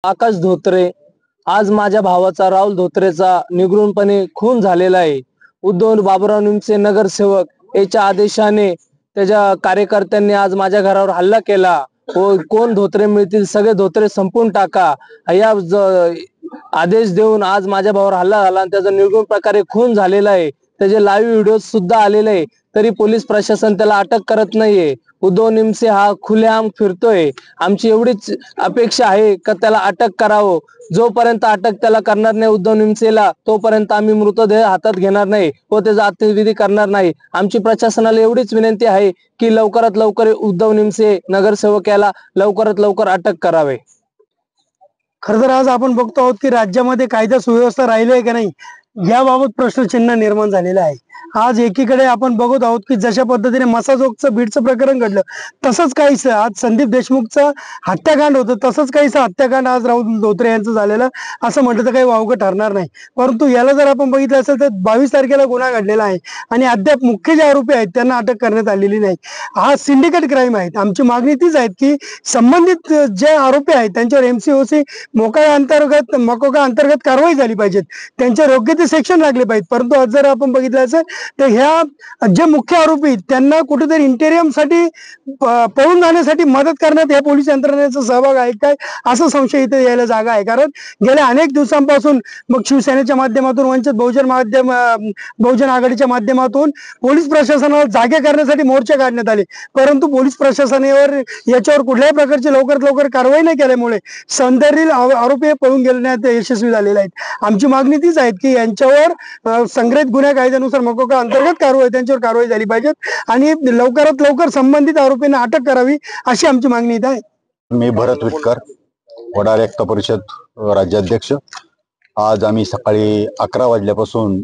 आकाश धोत्रे, आज माझ्या भावाचा राहुल धोत्रेचा निगृणपणे खून झालेला आहे। उद्धव बाबुराव निमसे नगरसेवक याच्या आदेशाने त्याच्या कार्यकर्त्यांनी आज माझ्या घरावर हल्ला केला व कोण धोत्रे मिळतील सगळे धोत्रे संपून टाका या आदेश देऊन आज माझ्या भावावर हल्ला झाला आणि त्याचा निर्गुण प्रकारे खून झालेला आहे। त्याचे लाईव्ह व्हिडिओ सुद्धा आलेले आहे, तरी पोलीस प्रशासन त्याला अटक करत नाहीये। उद्धव निमसे हा खुलेआम फिरतोय। आमची एवढीच अपेक्षा आहे की त्याला अटक करावं। जोपर्यंत अटक त्याला करणार नाही उद्धव निमसेला, तोपर्यंत आम्ही मृतदेह हातात घेणार नाही व त्याचा अंत्यविधी करणार नाही। आमची प्रशासनाला एवढीच विनंती आहे की लवकरात लवकर उद्धव निमसे नगरसेवक याला लवकरात लवकर अटक करावे। खरं तर आज आपण बघतो आहोत की राज्यामध्ये कायदा सुव्यवस्था राहिली आहे का नाही याबाबत प्रश्नचिन्ह निर्माण झालेलं आहे। आज एकीकडे आपण बघत आहोत की जशा पद्धतीने मसाजोगचं बीडचं प्रकरण घडलं, तसंच काहीसं आज संदीप देशमुखचं हत्याकांड होतं, तसंच काहीसं हत्याकांड आज राहुल धोत्रे यांचं झालेलं असं म्हटलं तर काही वावगं ठरणार नाही। परंतु याला जर आपण बघितलं असेल तर 22 तारखेला गुन्हा घडलेला आहे आणि अद्याप मुख्य जे आरोपी आहेत त्यांना अटक करण्यात आलेली नाही। हा सिंडिकेट क्राईम आहे। आमची मागणी तीच आहे की संबंधित जे आरोपी आहेत त्यांच्यावर MCOC मोका अंतर्गत कारवाई झाली पाहिजे, त्यांच्या योग्य ते सेक्शन लागले पाहिजेत। परंतु आज जर आपण बघितलं असेल तर ह्या जे मुख्य आरोपी त्यांना कुठेतरी इंटेरियम साठी पळून जाण्यासाठी मदत करण्यात या पोलीस यंत्रणेचा सहभाग आहे काय असं संशय इथे यायला जागा आहे। कारण गेल्या अनेक दिवसांपासून मग शिवसेनेच्या माध्यमातून, वंचित बहुजन आघाडीच्या माध्यमातून पोलीस प्रशासनाला जागे करण्यासाठी मोर्चे काढण्यात आले, परंतु पोलीस प्रशासनावर याच्यावर कुठल्याही प्रकारची लवकरात लवकर कारवाई न केल्यामुळे संदर्भित आरोपी पळून गेल्यात यशस्वी झालेले आहेत। आमची मागणी तीच आहे की यांच्यावर संग्रहित गुन्हे कायद्यानुसार मकोका अंतर्गत त्यांच्यावर कारवाई झाली पाहिजे आणि लवकरात लवकर संबंधित आरोपींना अटक करावी अशी आमची मागणी इथे आहे। मी भरत विटकर, वडार एकता परिषद राज्याध्यक्ष। आज आम्ही सकाळी 11 वाजल्यापासून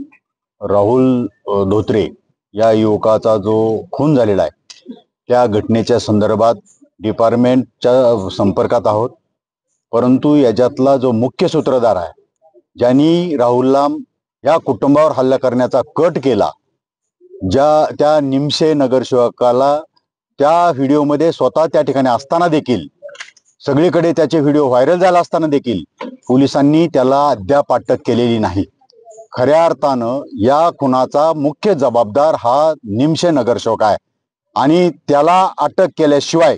राहुल धोत्रे या युवकाचा जो खून झालेला आहे त्या घटनेच्या संदर्भात डिपार्टमेंटच्या संपर्कात आहोत। परंतु याच्यातला जो मुख्य सूत्रधार आहे, ज्यांनी राहुलला या कुटुंबावर हल्ला करण्याचा कट केला, त्या निमसे नगरसेवकाला त्या व्हिडिओमध्ये स्वतः त्या ठिकाणी असताना देखील, सगळीकडे त्याचे व्हिडिओ व्हायरल झाला असताना देखील पोलिसांनी त्याला अद्याप अटक केलेली नाही। खऱ्या अर्थानं या खुनाचा मुख्य जबाबदार हा निमसे नगरसेवक आहे आणि त्याला अटक केल्याशिवाय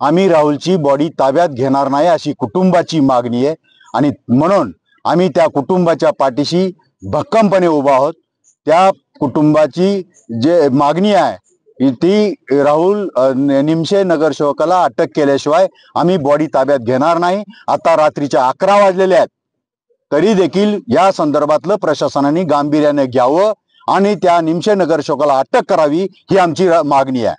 आम्ही राहुलची बॉडी ताब्यात घेणार नाही अशी कुटुंबाची मागणी आहे आणि म्हणून आम्ही त्या कुटुंबाच्या पाठीशी भक्कमपणे उभा आहोत। त्या कुटुंबाची जे मागणी आहे ती राहुल निमसे नगरसेवकाला अटक केल्याशिवाय आम्ही बॉडी ताब्यात घेणार नाही। आता रात्रीच्या 11 वाजलेले आहेत, तरी देखील या संदर्भातलं प्रशासनाने गांभीर्याने घ्यावं आणि त्या निमसे नगरसेवकाला अटक करावी ही आमची मागणी आहे।